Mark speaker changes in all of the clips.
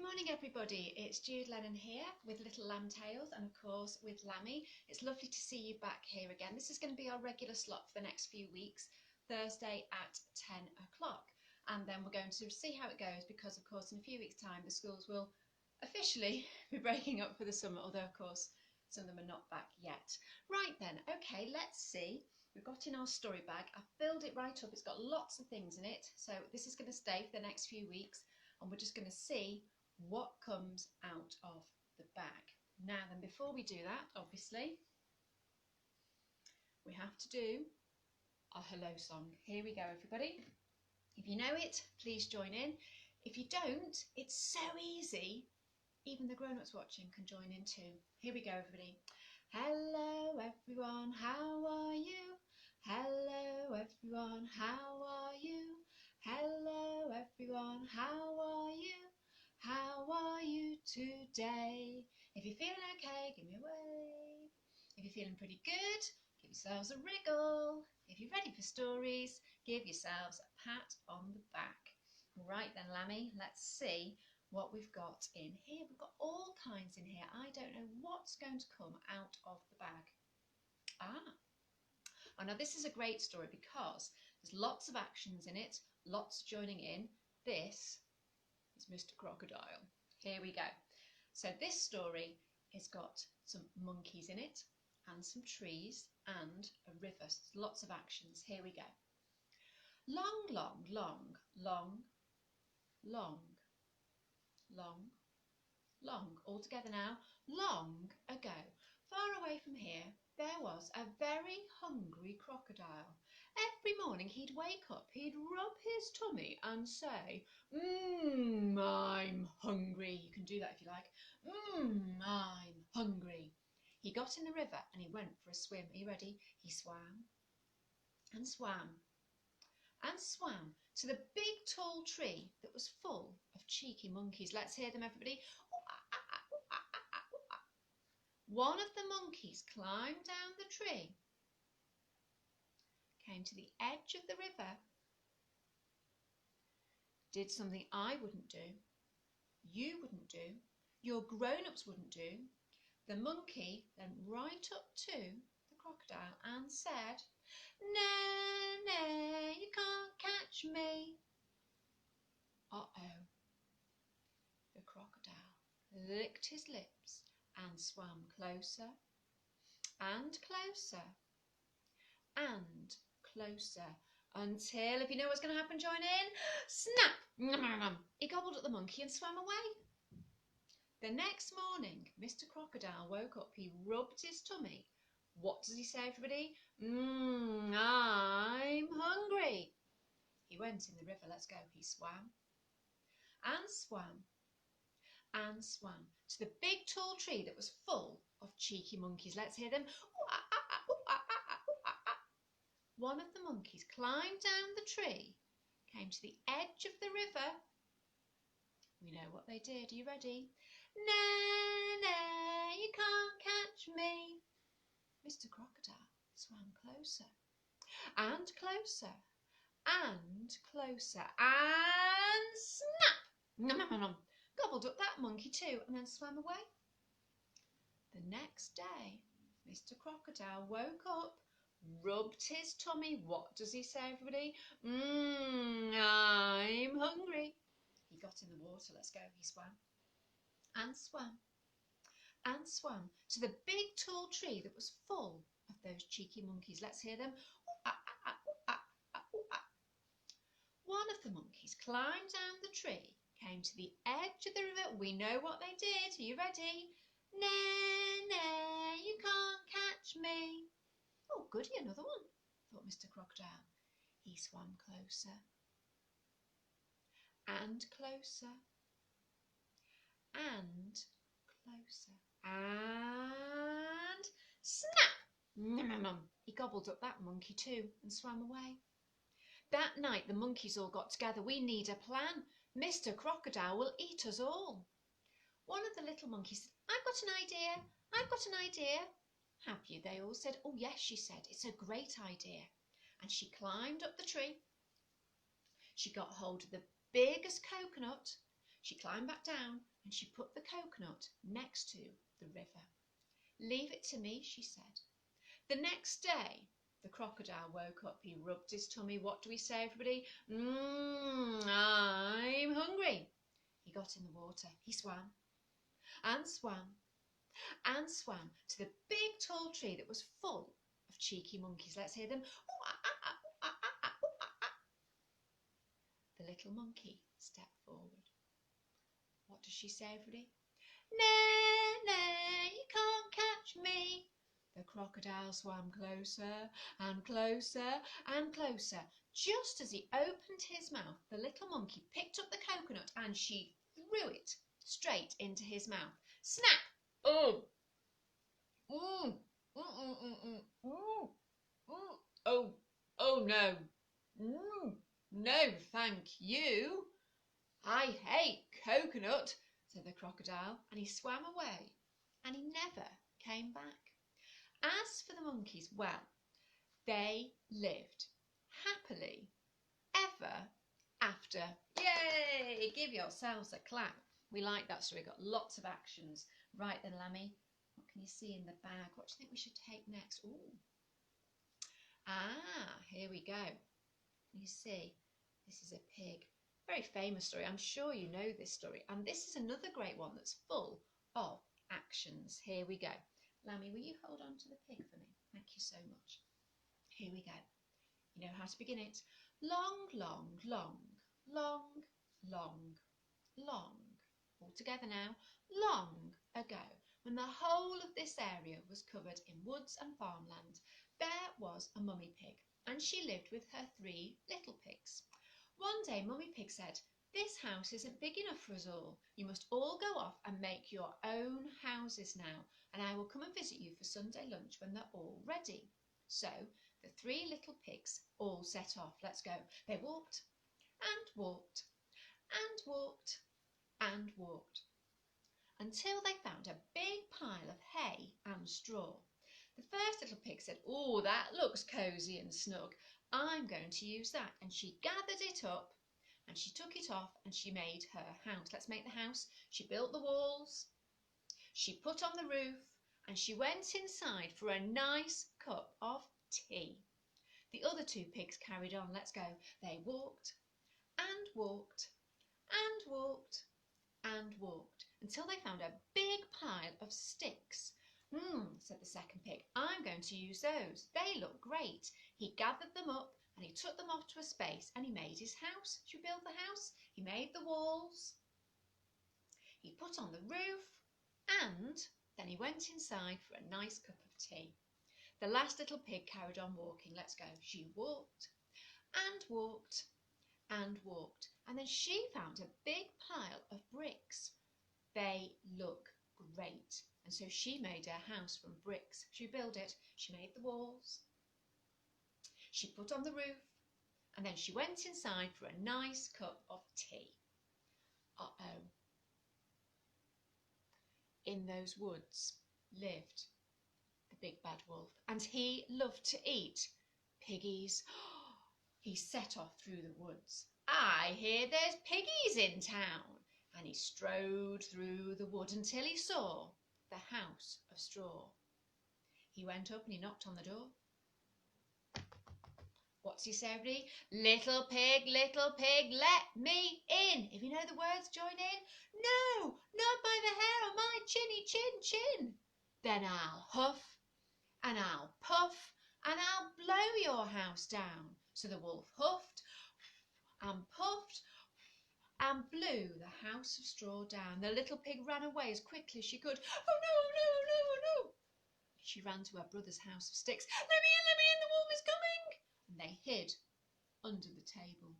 Speaker 1: Good morning everybody, it's Jude Lennon here with Little Lamb Tales and of course with Lammy. It's lovely to see you back here again. This is going to be our regular slot for the next few weeks, Thursday at 10 o'clock. And then we're going to see how it goes because of course in a few weeks time the schools will officially be breaking up for the summer, although of course some of them are not back yet. Right then, okay, let's see. We've got in our story bag. I've filled it right up. It's got lots of things in it. So this is going to stay for the next few weeks. And we're just going to see what comes out of the bag. Now then, before we do that, obviously, we have to do our hello song. Here we go, everybody. If you know it, please join in. If you don't, it's so easy. Even the grown-ups watching can join in too. Here we go, everybody. Hello, everyone. How are you? Hello, everyone. How are you? Hello, everyone. How are you? How are you today? If you're feeling okay, give me a wave. If you're feeling pretty good, give yourselves a wriggle. If you're ready for stories, give yourselves a pat on the back. Right then, Lammy, let's see what we've got in here. We've got all kinds in here. I don't know what's going to come out of the bag. Oh, now this is a great story because there's lots of actions in it, lots joining in. This is Mr. Crocodile. Here we go. So this story has got some monkeys in it and some trees and a river. So lots of actions. Here we go. Long, long, long, long, long, long, long. All together now. Long ago, far away from here, there was a very hungry crocodile. Every morning he'd wake up, he'd rub his tummy and say, I'm hungry. You can do that if you like. I'm hungry. He got in the river and he went for a swim. Are you ready? He swam and swam and swam to the big tall tree that was full of cheeky monkeys. Let's hear them, everybody. One of the monkeys climbed down the tree, came to the edge of the river, did something I wouldn't do, you wouldn't do, your grown-ups wouldn't do. The monkey then right up to the crocodile and said, No, you can't catch me. Uh-oh. The crocodile licked his lips and swam closer and closer and closer until, if you know what's going to happen, join in. Snap! He gobbled up the monkey and swam away. The next morning, Mr. Crocodile woke up. He rubbed his tummy. What does he say, everybody? I'm hungry. He went in the river. Let's go. He swam and swam and swam to the big tall tree that was full of cheeky monkeys. Let's hear them. One of the monkeys climbed down the tree, came to the edge of the river. We know what they did. Are you ready? No, you can't catch me. Mr. Crocodile swam closer and closer and closer and snap! Gobbled up that monkey too and then swam away. The next day, Mr. Crocodile woke up, rubbed his tummy. What does he say, everybody? I'm hungry. He got in the water. Let's go. He swam and swam and swam to the big tall tree that was full of those cheeky monkeys. Let's hear them. One of the monkeys climbed down the tree, came to the edge of the river. We know what they did. Are you ready? No, you can't catch me. Oh, goody, another one, thought Mr. Crocodile. He swam closer and closer and closer and snap! He gobbled up that monkey too and swam away. That night the monkeys all got together. We need a plan. Mr. Crocodile will eat us all. One of the little monkeys said, I've got an idea. I've got an idea. Have you? They all said. Oh yes, she said. It's a great idea. And she climbed up the tree. She got hold of the biggest coconut. She climbed back down and she put the coconut next to the river. "Leave it to me," she said. The next day, the crocodile woke up. He rubbed his tummy. What do we say, everybody? I'm hungry. He got in the water. He swam and swam and swam to the big tall tree that was full of cheeky monkeys. Let's hear them. Ooh, ah, ah, ah, ooh, ah, ah, ah, ooh, ah, ah. The little monkey stepped forward. What does she say, everybody? "Nay, nay, you can't catch me." The crocodile swam closer and closer and closer. Just as he opened his mouth, the little monkey picked up the coconut and she threw it straight into his mouth. Snap! Oh! Oh! Oh no! No, thank you. "I hate coconut," said the crocodile, and he swam away, and he never came back. As for the monkeys, well, they lived happily ever after. Yay! Give yourselves a clap. We like that story. Got lots of actions. Right then, Lammy, what can you see in the bag? What do you think we should take next? Ooh. Here we go. You see, this is a pig. Very famous story. I'm sure you know this story. And this is another great one that's full of actions. Here we go. Lammy, will you hold on to the pig for me? Thank you so much. Here we go. You know how to begin it. Long, long, long, long, long, long. All together now. Long ago, when the whole of this area was covered in woods and farmland, there was a mummy pig, and she lived with her 3 little pigs. One day, Mummy Pig said, "This house isn't big enough for us all. You must all go off and make your own houses now, and I will come and visit you for Sunday lunch when they're all ready." So the 3 little pigs all set off. Let's go. They walked and walked and walked and walked until they found a big pile of hay and straw. The first little pig said, "Oh, that looks cosy and snug. I'm going to use that." And she gathered it up and she took it off and she made her house. Let's make the house. She built the walls, she put on the roof, and she went inside for a nice cup of tea. The other 2 pigs carried on. Let's go. They walked and walked and walked and walked until they found a big pile of sticks. Said the second pig, "I'm going to use those. They look great." He gathered them up and he took them off to a space and he made his house. Should we build the house? He made the walls. He put on the roof and then he went inside for a nice cup of tea. The last little pig carried on walking. Let's go. She walked and walked and walked, and then she found a big pile of bricks. They look great. And so she made her house from bricks. She built it. She made the walls. She put on the roof. And then she went inside for a nice cup of tea. Uh-oh. In those woods lived the big bad wolf. And he loved to eat piggies. He set off through the woods. "I hear there's piggies in town." And he strode through the wood until he saw the house of straw. He went up and he knocked on the door. What's he say, everybody? "Little pig, let me in." If you know the words, join in. "No, not by the hair on my chinny chin. Then I'll huff and I'll puff and I'll blow your house down." So the wolf huffed and puffed and blew the house of straw down. The little pig ran away as quickly as she could. "Oh no, no, no, no." She ran to her brother's house of sticks. Let me in, the wolf is coming." And they hid under the table.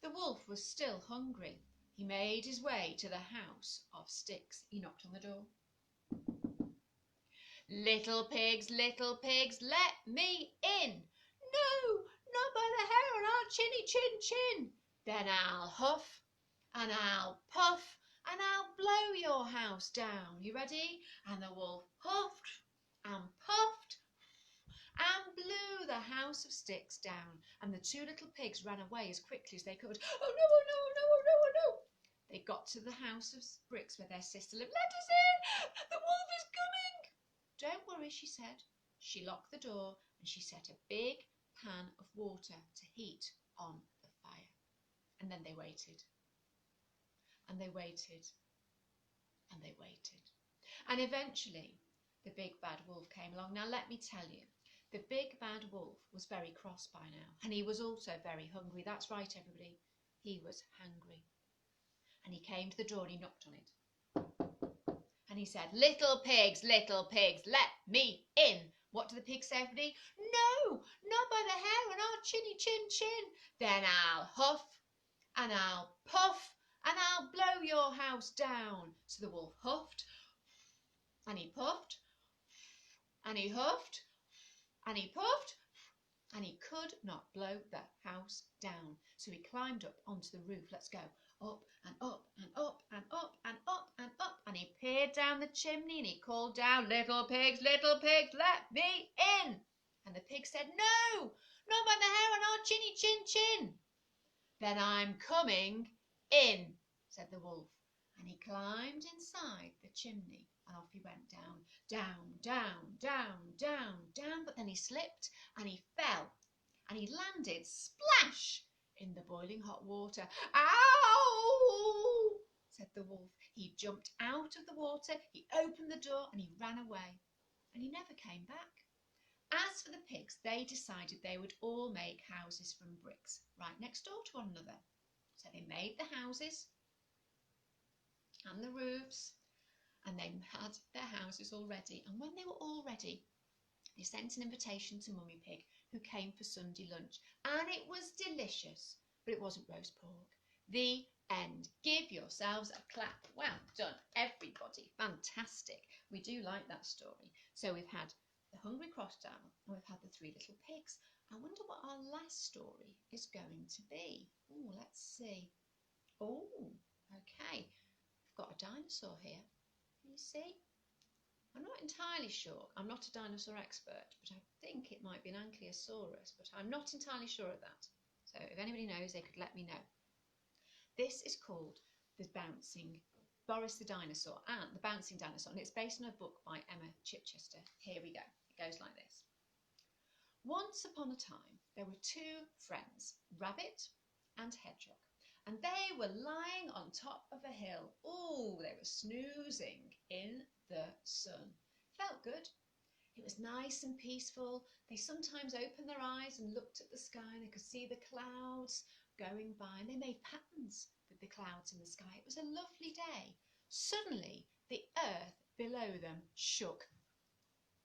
Speaker 1: The wolf was still hungry. He made his way to the house of sticks. He knocked on the door. Little pigs, let me in." "No, not by the hair on our chinny chin. Then I'll huff and I'll puff and I'll blow your house down." You ready? And the wolf huffed and puffed and blew the house of sticks down. And the 2 little pigs ran away as quickly as they could. Oh no, oh no, oh no, oh no, oh no. They got to the house of bricks where their sister lived. "Let us in! The wolf is coming!" "Don't worry," she said. She locked the door and she set a big pan of water to heat on the fire. And then they waited. And they waited. And they waited. And eventually the big bad wolf came along. Now let me tell you, the big bad wolf was very cross by now. And he was also very hungry. That's right, everybody. He was hungry. And he came to the door and he knocked on it. And he said, little pigs, let me in." What do the pigs say, everybody? "No, not by the hair on our chinny chin chin." "Then I'll huff and I'll puff and I'll blow your house down." So the wolf huffed and he puffed and he huffed and he puffed and he could not blow the house down. So he climbed up onto the roof. Let's go. Up and up and up and up and up and up. And he peered down the chimney and he called down, little pigs, let me in." And the pig said, "No, not by the hair on our chinny chin chin." "Then I'm coming in," said the wolf. And he climbed inside the chimney and off he went down, down, down, down, down, down. But then he slipped and he fell and he landed splash in the boiling hot water. "Ow!" said the wolf. He jumped out of the water, he opened the door and he ran away. And he never came back. As for the pigs, they decided they would all make houses from bricks right next door to one another. So they made the houses and the roofs, and they had their houses all ready. And when they were all ready, they sent an invitation to Mummy Pig, who came for Sunday lunch. And it was delicious, but it wasn't roast pork. The end. Give yourselves a clap. Well done, everybody. Fantastic. We do like that story. So we've had the hungry crocodile and we've had the three little pigs. I wonder what our last story is going to be. Oh, let's see. Oh, okay. We've got a dinosaur here. Can you see? I'm not entirely sure. I'm not a dinosaur expert, but I think it might be an ankylosaurus, but I'm not entirely sure of that. So if anybody knows, they could let me know. This is called The Bouncing Boris the Dinosaur, and The Bouncing Dinosaur, and it's based on a book by Emma Chichester. Here we go. It goes like this. Once upon a time, there were two friends, Rabbit and Hedgehog, and they were lying on top of a hill. Oh, they were snoozing in the sun. Felt good. It was nice and peaceful. They sometimes opened their eyes and looked at the sky and they could see the clouds going by, and they made patterns with the clouds in the sky. It was a lovely day. Suddenly, the earth below them shook.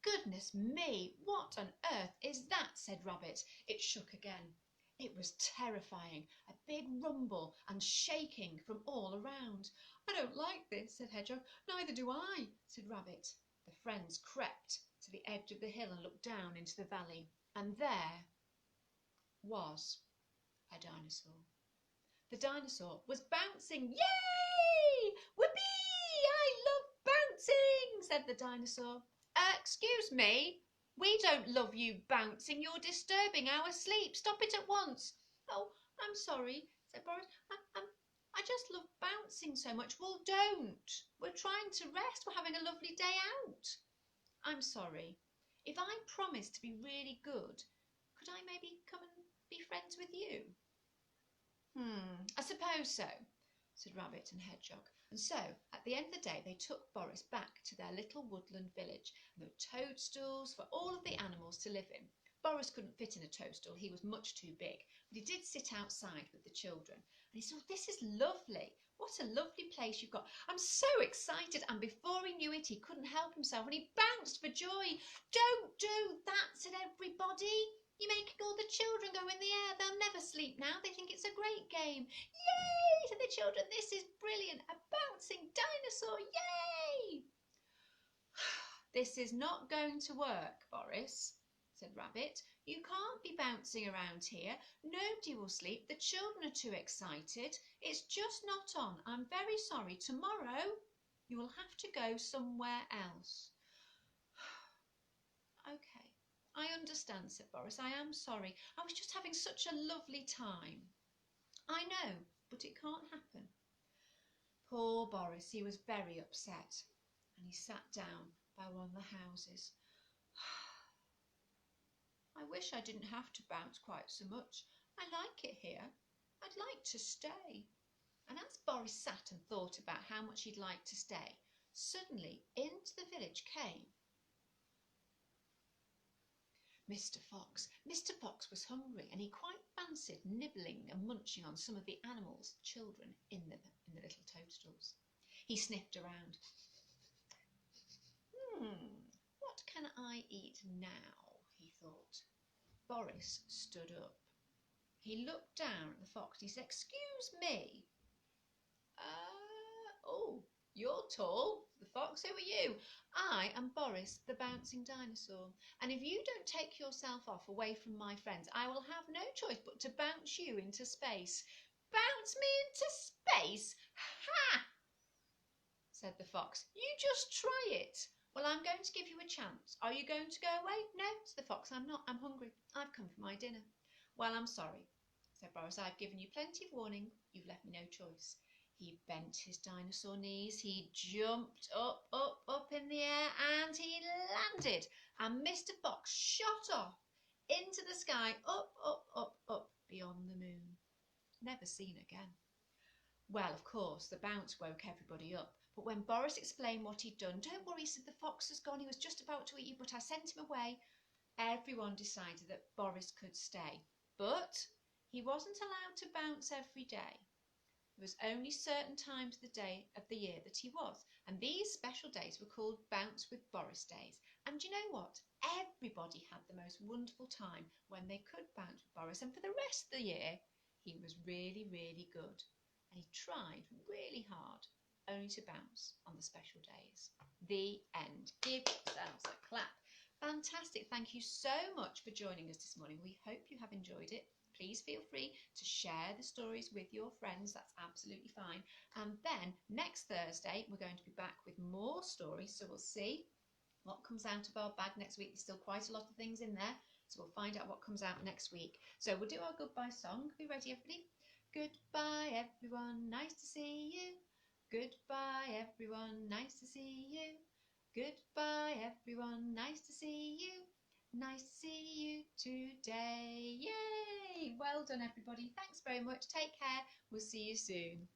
Speaker 1: "Goodness me, what on earth is that?" said Rabbit. It shook again. It was terrifying, a big rumble and shaking from all around. "I don't like this," said Hedgehog. "Neither do I," said Rabbit. The friends crept to the edge of the hill and looked down into the valley, and there was a dinosaur. The dinosaur was bouncing. "Yay! Whoopee! I love bouncing," said the dinosaur. Excuse me, we don't love you bouncing. You're disturbing our sleep. Stop it at once." "Oh, I'm sorry," said Boris. I just love bouncing so much." "Well, don't. We're trying to rest. We're having a lovely day out." "I'm sorry. If I promise to be really good, could I maybe come and be friends with you?" I suppose so," said Rabbit and Hedgehog. And so, at the end of the day, they took Boris back to their little woodland village, and there were toadstools for all of the animals to live in. Boris couldn't fit in a toadstool, he was much too big, but he did sit outside with the children. And he said, "This is lovely. What a lovely place you've got. I'm so excited." And before he knew it, he couldn't help himself and he bounced for joy. "Don't do that," said everybody. "You're making all the children go in the air. They'll never sleep now. They think it's a great game." "Yay!" said the children. "This is brilliant. A bouncing dinosaur. Yay!" "This is not going to work, Boris," said Rabbit. "You can't be bouncing around here. Nobody will sleep. The children are too excited. It's just not on. I'm very sorry. Tomorrow you will have to go somewhere else." "Okay, I understand," said Boris. "I am sorry. I was just having such a lovely time." "I know, but it can't happen." Poor Boris, he was very upset, and he sat down by one of the houses. I wish I didn't have to bounce quite so much. I like it here. I'd like to stay. And as Boris sat and thought about how much he'd like to stay, suddenly into the village came Mr. Fox. Mr. Fox was hungry, and he quite fancied nibbling and munching on some of the animals' children in the little toadstools. He sniffed around. What can I eat now? He thought. Boris stood up. He looked down at the fox. He said, "Excuse me." Oh, you're tall. The fox, who are you? I am Boris, the bouncing dinosaur. And if you don't take yourself off away from my friends, I will have no choice but to bounce you into space. Bounce me into space? Ha! Said the fox. You just try it. Well, I'm going to give you a chance. Are you going to go away? No, said the fox. I'm not. I'm hungry. I've come for my dinner. Well, I'm sorry, said Boris. I've given you plenty of warning. You've left me no choice. He bent his dinosaur knees, he jumped up, up, up in the air, and he landed. And Mr. Fox shot off into the sky, up, up, up, up, beyond the moon. Never seen again. Well, of course, the bounce woke everybody up. But when Boris explained what he'd done, "Don't worry," said, "the fox has gone. He was just about to eat you, but I sent him away." Everyone decided that Boris could stay. But he wasn't allowed to bounce every day. There was only certain times of the year that he was, and these special days were called Bounce with Boris days. And you know what? Everybody had the most wonderful time when they could bounce with Boris, and for the rest of the year he was really, really good, and he tried really hard only to bounce on the special days. The end. Give yourselves a clap. Fantastic. Thank you so much for joining us this morning. We hope you have enjoyed it. Please feel free to share the stories with your friends. That's absolutely fine. And then next Thursday, we're going to be back with more stories. So we'll see what comes out of our bag next week. There's still quite a lot of things in there. So we'll find out what comes out next week. So we'll do our goodbye song. Be ready, everybody? Goodbye, everyone. Nice to see you. Goodbye, everyone. Nice to see you. Goodbye, everyone. Nice to see you. Nice to see you today. Yay! Well done, everybody. Thanks very much. Take care. We'll see you soon.